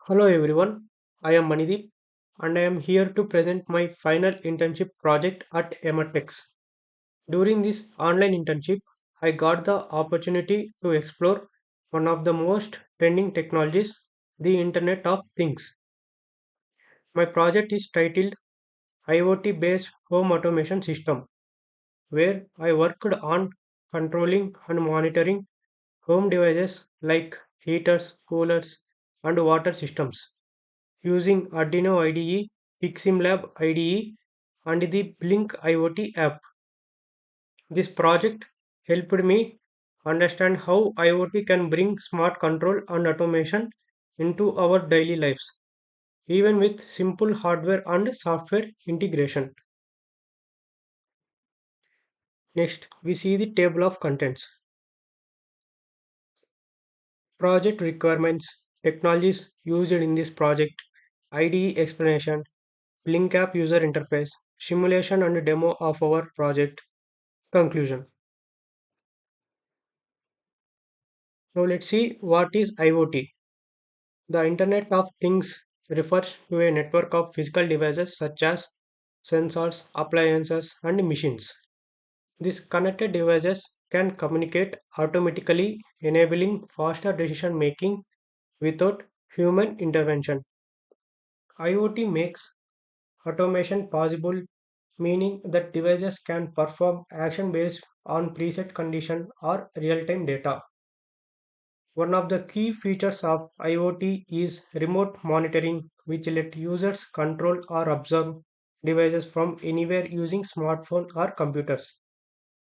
Hello everyone, I am Manideep and I am here to present my final internship project at Emertxe. During this online internship, I got the opportunity to explore one of the most trending technologies, the Internet of Things. My project is titled IoT-Based Home Automation System, where I worked on controlling and monitoring home devices like heaters, coolers, and water systems using Arduino IDE, PicSimLab IDE, and the Blynk IoT app. This project helped me understand how IoT can bring smart control and automation into our daily lives, even with simple hardware and software integration. Next, we see the table of contents. Project requirements, technologies used in this project, IDE explanation, Blynk app user interface, simulation and demo of our project. Conclusion. Now let's see what is IoT. The Internet of Things refers to a network of physical devices such as sensors, appliances, and machines. These connected devices can communicate automatically, enabling faster decision making without human intervention. IoT makes automation possible, meaning that devices can perform action based on preset condition or real time data. One of the key features of IoT is remote monitoring, which let users control or observe devices from anywhere using smartphone or computers.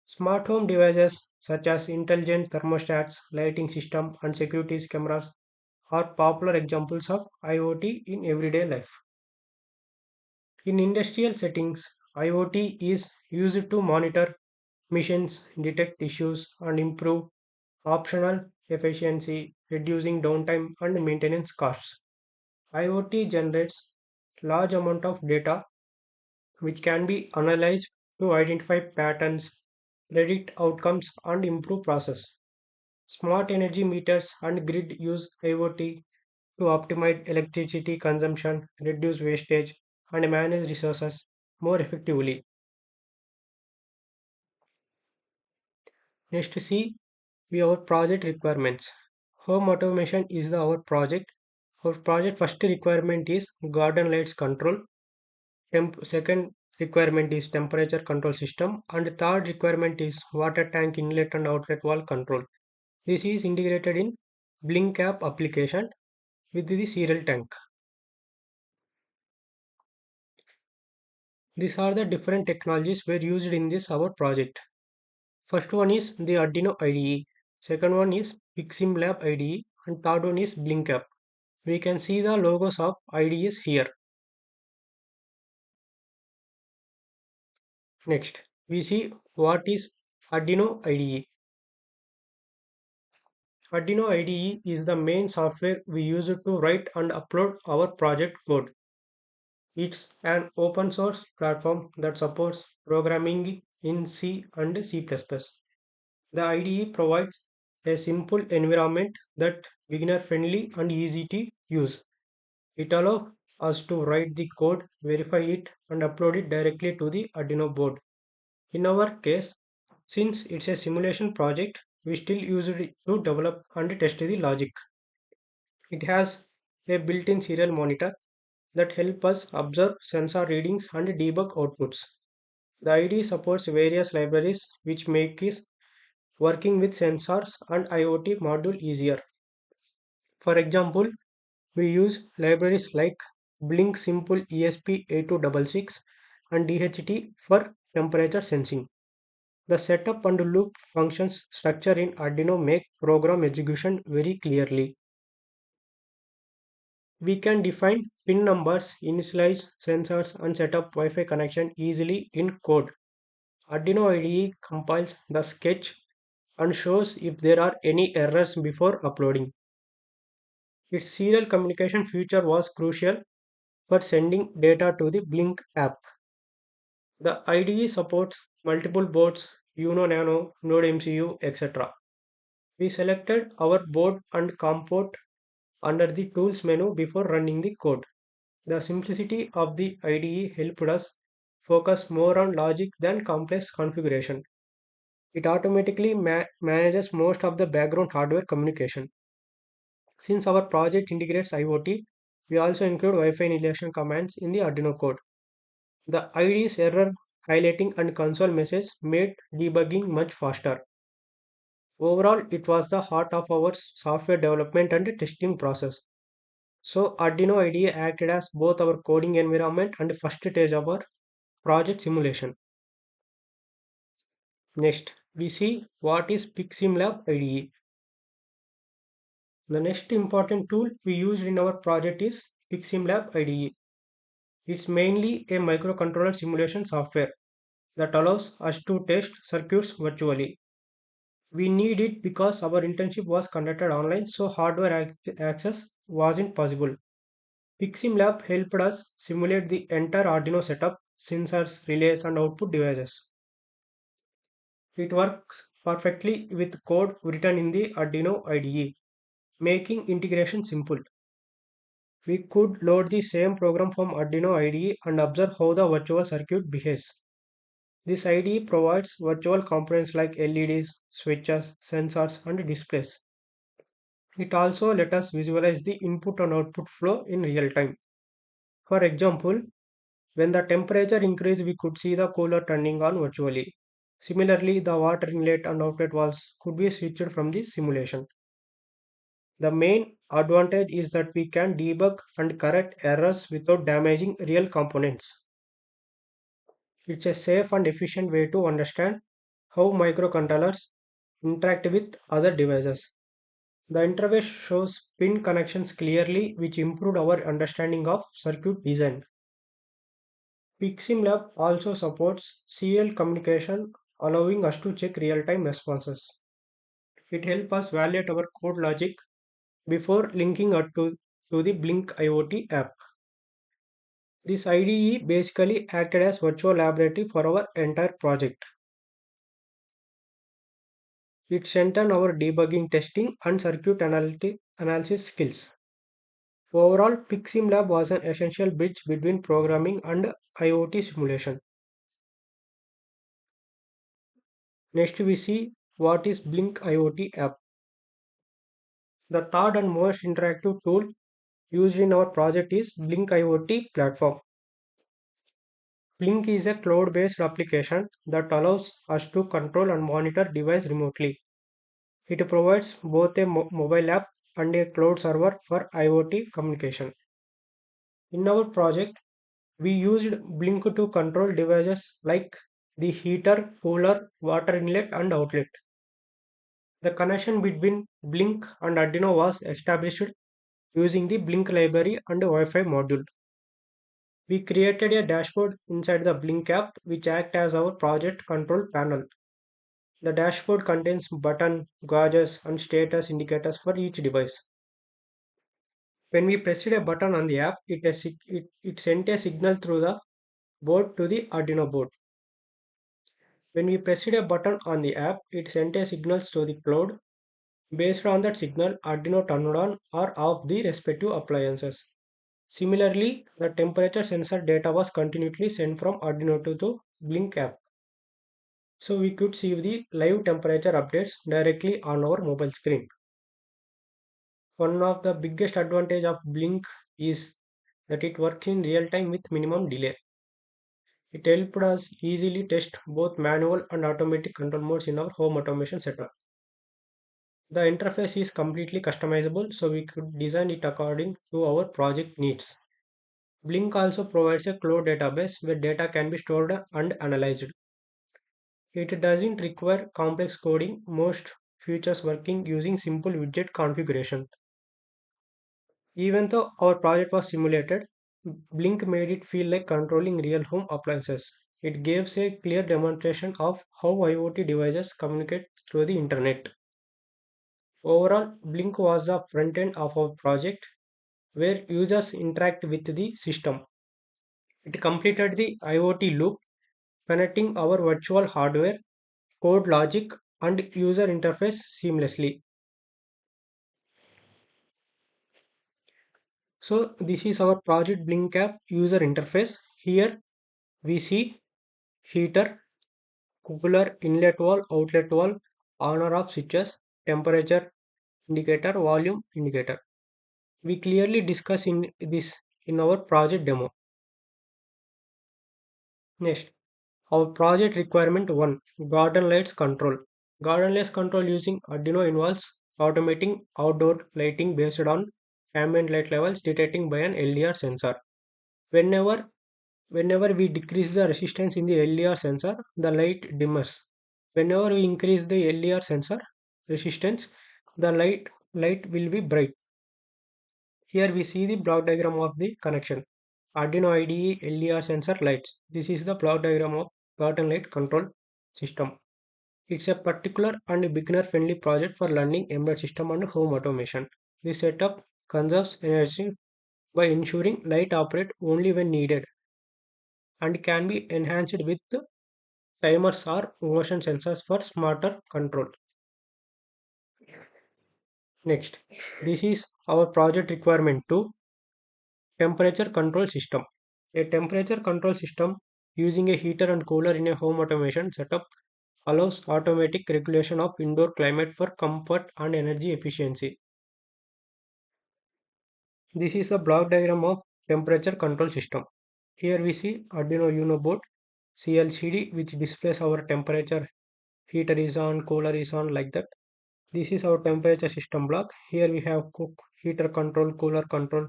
Smart home devices such as intelligent thermostats, lighting system, and security cameras are popular examples of IoT in everyday life. In industrial settings, IoT is used to monitor machines, detect issues, and improve optional efficiency, reducing downtime and maintenance costs. IoT generates large amount of data which can be analyzed to identify patterns, predict outcomes, and improve process. Smart energy meters and grid use IoT to optimize electricity consumption, reduce wastage, and manage resources more effectively. Next, see we our project requirements. Home automation is our project. Our project first requirement is garden lights control. Second requirement is temperature control system, and third requirement is water tank inlet and outlet wall control. This is integrated in Blynk app application with the serial tank. These are the different technologies were used in this our project. First one is the Arduino IDE. Second one is PicSimLab IDE, and third one is Blynk app. We can see the logos of IDEs here. Next, we see what is Arduino IDE. Arduino IDE is the main software we use to write and upload our project code. It's an open source platform that supports programming in C and C++. The IDE provides a simple environment that beginner friendly and easy to use. It allows us to write the code, verify it, and upload it directly to the Arduino board. In our case, since it's a simulation project, we still use it to develop and test the logic. It has a built-in serial monitor that help us observe sensor readings and debug outputs. The IDE supports various libraries which make it working with sensors and IoT module easier. For example, we use libraries like Blynk Simple ESP8266 and DHT for temperature sensing. The setup and loop functions structure in Arduino make program execution very clearly. We can define pin numbers, initialize sensors, and set up Wi-Fi connection easily in code. Arduino IDE compiles the sketch and shows if there are any errors before uploading. Its serial communication feature was crucial for sending data to the Blynk app. The IDE supports multiple boards, Uno Nano, Node MCU, etc. We selected our board and comport under the Tools menu before running the code. The simplicity of the IDE helped us focus more on logic than complex configuration. It automatically manages most of the background hardware communication. Since our project integrates IoT, we also include Wi-Fi relation commands in the Arduino code. The IDE's error highlighting and console message made debugging much faster. Overall, it was the heart of our software development and testing process. So, Arduino IDE acted as both our coding environment and first stage of our project simulation. Next, we see what is PicSimLab IDE. The next important tool we used in our project is PicSimLab IDE. It's mainly a microcontroller simulation software that allows us to test circuits virtually. We need it because our internship was conducted online, so hardware access wasn't possible. PicSimLab helped us simulate the entire Arduino setup, sensors, relays, and output devices. It works perfectly with code written in the Arduino IDE, making integration simple. We could load the same program from Arduino IDE and observe how the virtual circuit behaves. This IDE provides virtual components like LEDs, switches, sensors, and displays. It also lets us visualize the input and output flow in real time. For example, when the temperature increased, we could see the cooler turning on virtually. Similarly, the water inlet and outlet valves could be switched from the simulation. The main advantage is that we can debug and correct errors without damaging real components. It's a safe and efficient way to understand how microcontrollers interact with other devices. The interface shows pin connections clearly, which improved our understanding of circuit design. PicSimLab also supports serial communication, allowing us to check real-time responses. It helps us validate our code logic before linking it to the Blynk IoT app. This IDE basically acted as virtual laboratory for our entire project. It strengthened our debugging, testing, and circuit analysis skills. Overall, PicSimLab was an essential bridge between programming and IoT simulation. Next, we see what is Blynk IoT app. The third and most interactive tool used in our project is Blynk IoT platform. Blynk is a cloud-based application that allows us to control and monitor device remotely. It provides both a mobile app and a cloud server for IoT communication. In our project, we used Blynk to control devices like the heater, cooler, water inlet, and outlet. The connection between Blynk and Arduino was established using the Blynk library and Wi-Fi module. We created a dashboard inside the Blynk app which acts as our project control panel. The dashboard contains button, gauges, and status indicators for each device. When we pressed a button on the app, it sent a signal through the board to the Arduino board. When we pressed a button on the app, it sent a signal to the cloud. Based on that signal, Arduino turned on or off the respective appliances. Similarly, the temperature sensor data was continuously sent from Arduino to the Blynk app. So we could see the live temperature updates directly on our mobile screen. One of the biggest advantage of Blynk is that it works in real time with minimum delay. It helped us easily test both manual and automatic control modes in our home automation setup. The interface is completely customizable, so we could design it according to our project needs. Blynk also provides a cloud database where data can be stored and analyzed. It doesn't require complex coding, most features working using simple widget configuration. Even though our project was simulated, Blynk made it feel like controlling real home appliances. It gives a clear demonstration of how IoT devices communicate through the internet. Overall, Blynk was the front end of our project where users interact with the system. It completed the IoT loop, connecting our virtual hardware, code logic, and user interface seamlessly. So this is our project Blynk app user interface. Here we see heater, cooler, inlet wall, outlet wall, on or off switches, temperature indicator, volume indicator. We clearly discuss in this in our project demo. Next, our project requirement 1, garden lights control. Garden lights control using Arduino involves automating outdoor lighting based on ambient light levels detecting by an LDR sensor. Whenever whenever we decrease the resistance in the LDR sensor, the light dimmers. Whenever we increase the LDR sensor resistance, the light will be bright. Here we see the block diagram of the connection. Arduino IDE LDR sensor lights. This is the block diagram of garden light control system. It's a particular and beginner friendly project for learning embedded system and home automation. This setup conserves energy by ensuring light operate only when needed and can be enhanced with timers or motion sensors for smarter control. Next, this is our project requirement to temperature control system. A temperature control system using a heater and cooler in a home automation setup allows automatic regulation of indoor climate for comfort and energy efficiency. This is a block diagram of temperature control system. Here we see Arduino Uno board CLCD which displays our temperature. Heater is on, cooler is on, like that. This is our temperature system block. Here we have heater control, cooler control,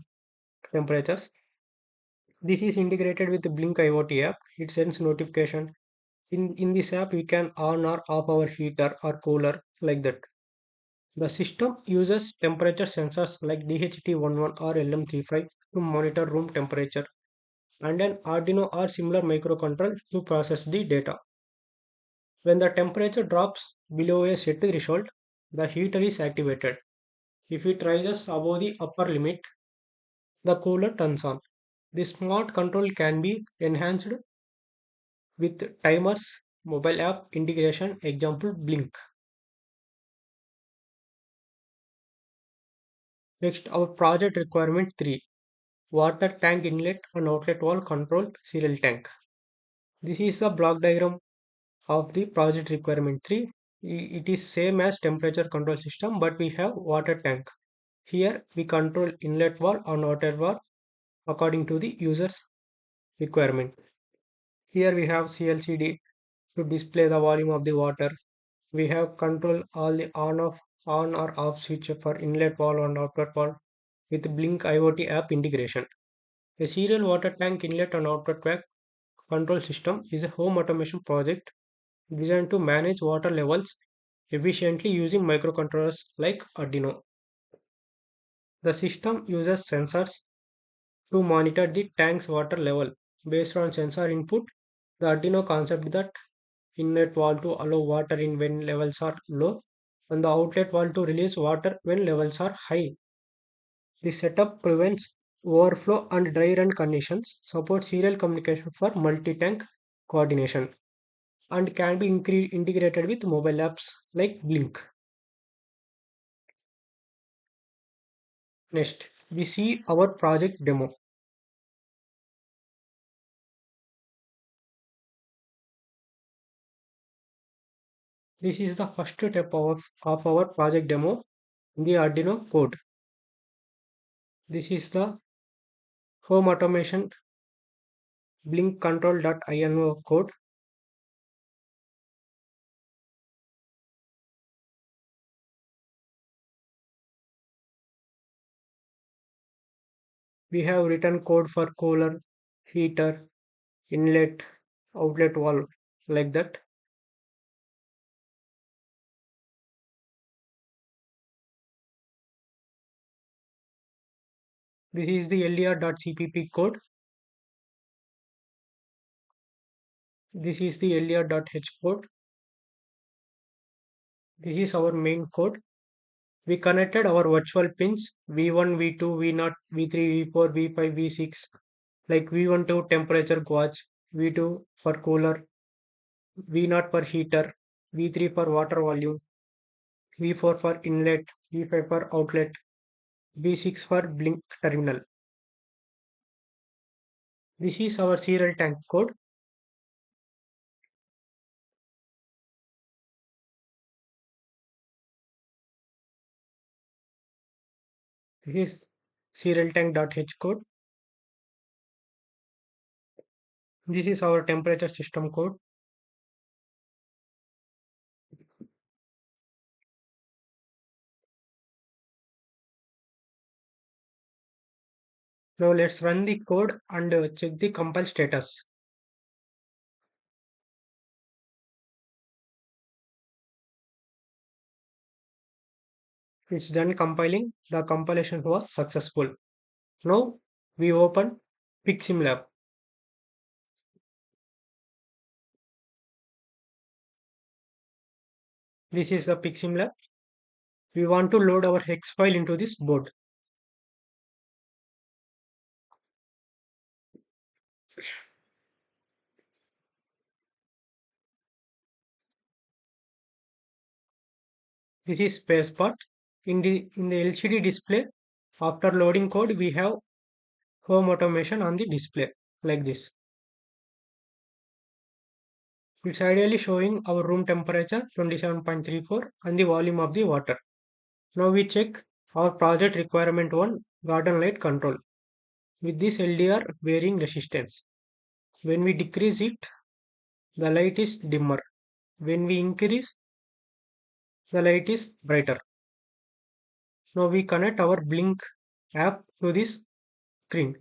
temperatures. This is integrated with the Blynk IoT app. It sends notification. In this app, we can on or off our heater or cooler, like that. The system uses temperature sensors like DHT11 or LM35 to monitor room temperature and an Arduino or similar microcontroller to process the data. When the temperature drops below a set threshold, the heater is activated. If it rises above the upper limit, the cooler turns on. This smart control can be enhanced with timers, mobile app integration, example Blynk. Next, our project requirement 3, water tank inlet and outlet wall control serial tank. This is the block diagram of the project requirement 3. It is same as temperature control system, but we have water tank. Here we control inlet wall and outlet wall according to the user's requirement. Here we have CLCD to display the volume of the water. We have control all the on or off switch for inlet wall and outlet wall with Blynk IoT app integration. A serial water tank inlet and outlet tank control system is a home automation project designed to manage water levels efficiently using microcontrollers like Arduino. The system uses sensors to monitor the tank's water level. Based on sensor input, the Arduino concept that inlet valve to allow water in when levels are low and the outlet valve to release water when levels are high. This setup prevents overflow and dry run conditions, supports serial communication for multi-tank coordination, and can be integrated with mobile apps like Blynk. Next, we see our project demo. This is the first step of our project demo in the Arduino code. This is the home automation blink control.ino code. We have written code for cooler, heater, inlet, outlet valve, like that. This is the ler.cpp code. This is the ler.h code. This is our main code. We connected our virtual pins V1, V2, V0, V3, V4, V5, V6, like V1 to temperature gauge, V2 for cooler, V0 for heater, V3 for water volume, V4 for inlet, V5 for outlet, V6 for blink terminal. This is our serial tank code. This is serial tank.h code. This is our temperature system code. Now let's run the code and check the compile status. It's done compiling. The compilation was successful. Now we open PicSimLab. This is the PicSimLab. We want to load our hex file into this board. This is spacebar. In the LCD display, after loading code, we have home automation on the display like this. It's ideally showing our room temperature 27.34 and the volume of the water. Now we check our project requirement 1 garden light control with this LDR varying resistance. When we decrease it, the light is dimmer. When we increase, the light is brighter. Now we connect our Blynk app to this screen.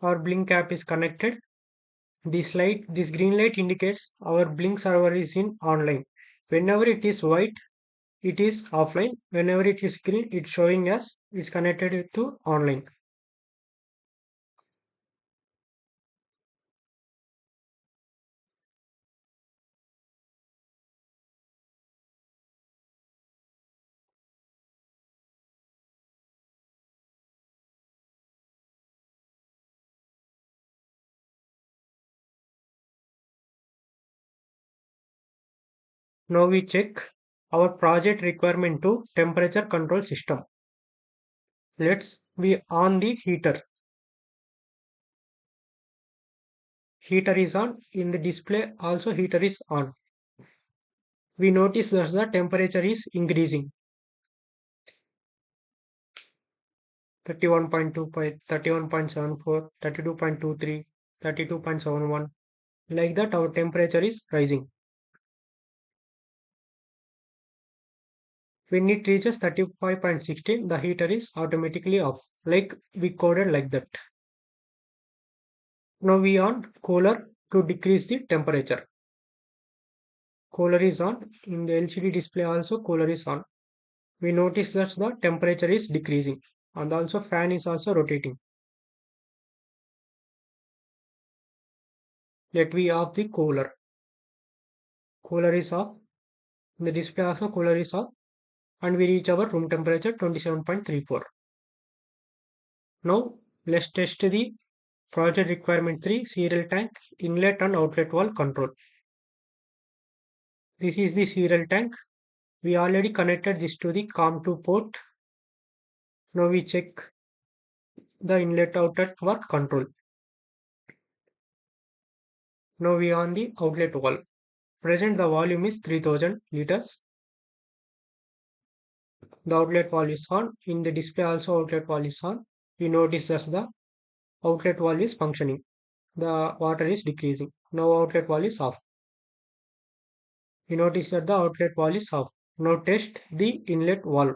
Our Blynk app is connected. This green light indicates our Blynk server is in online. Whenever it is white, it is offline. Whenever it is green, it's showing us it's connected to online. Now we check our project requirement to temperature control system. Let's be on the heater. Heater is on. In the display also heater is on. We notice that the temperature is increasing. 31.25, 31.74, 32.23, 32.71. Like that our temperature is rising. When it reaches 35.16, the heater is automatically off, like we coded like that. Now we on cooler to decrease the temperature. Cooler is on. In the LCD display also cooler is on. We notice that the temperature is decreasing and also fan is also rotating. Let we off the cooler. Cooler is off. The display also cooler is off and we reach our room temperature 27.34. Now let's test the project requirement 3 serial tank inlet and outlet wall control. This is the serial tank. We already connected this to the COM2 port. Now we check the inlet outlet wall control. Now we on the outlet wall. Present the volume is 3000 liters. The outlet wall is on. In the display also outlet wall is on. We notice as the outlet wall is functioning. The water is decreasing. Now outlet wall is off. We notice that the outlet wall is off. Now test the inlet valve.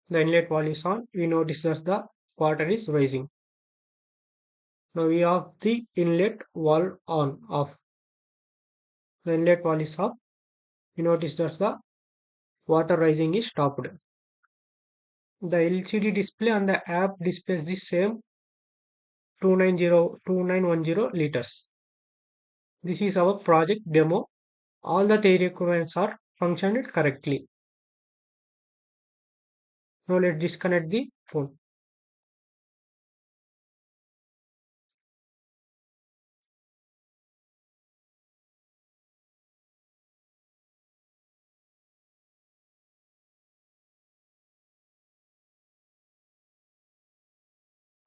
The inlet wall is on. We notice that the water is rising. Now we have the inlet valve on off. The inlet wall is off. We notice that the water rising is stopped. The LCD display on the app displays the same 290 2910 liters. This is our project demo. All the three requirements are functioned correctly. Now let's disconnect the phone.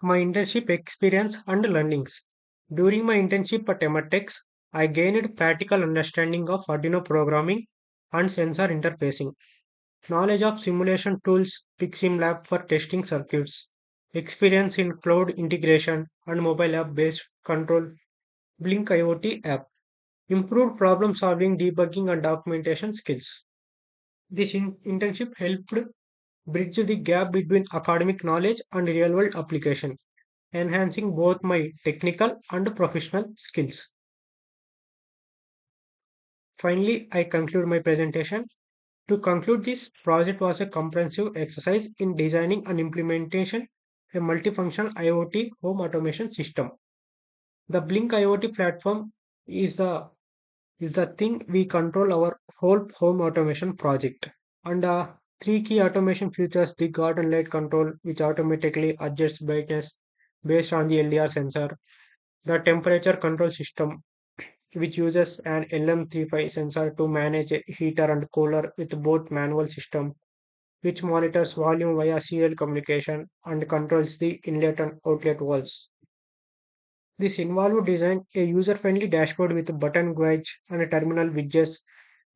My internship experience and learnings. During my internship at Emertxe, I gained practical understanding of Arduino programming and sensor interfacing, knowledge of simulation tools, PicSimLab for testing circuits, experience in cloud integration and mobile app based control, Blynk IoT app, improved problem solving, debugging, and documentation skills. This internship helped bridge the gap between academic knowledge and real world application, enhancing both my technical and professional skills. Finally, I conclude my presentation. To conclude, this project was a comprehensive exercise in designing and implementation a multifunctional IoT home automation system. The Blink IoT platform is the thing we control our whole home automation project. And three key automation features: the garden light control, which automatically adjusts brightness based on the LDR sensor; the temperature control system, which uses an LM35 sensor to manage a heater and cooler with both manual system, which monitors volume via serial communication and controls the inlet and outlet valves. This involved design a user-friendly dashboard with a button gauge and a terminal widgets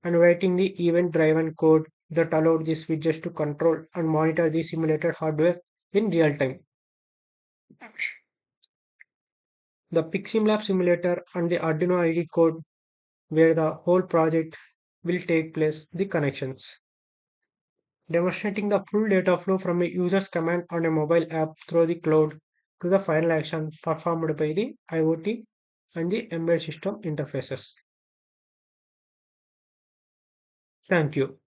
and writing the event-driven code that allowed these widgets to control and monitor the simulated hardware in real time. The PicSimLab simulator and the Arduino IDE code where the whole project will take place, the connections, demonstrating the full data flow from a user's command on a mobile app through the cloud to the final action performed by the IoT and the embedded system interfaces. Thank you.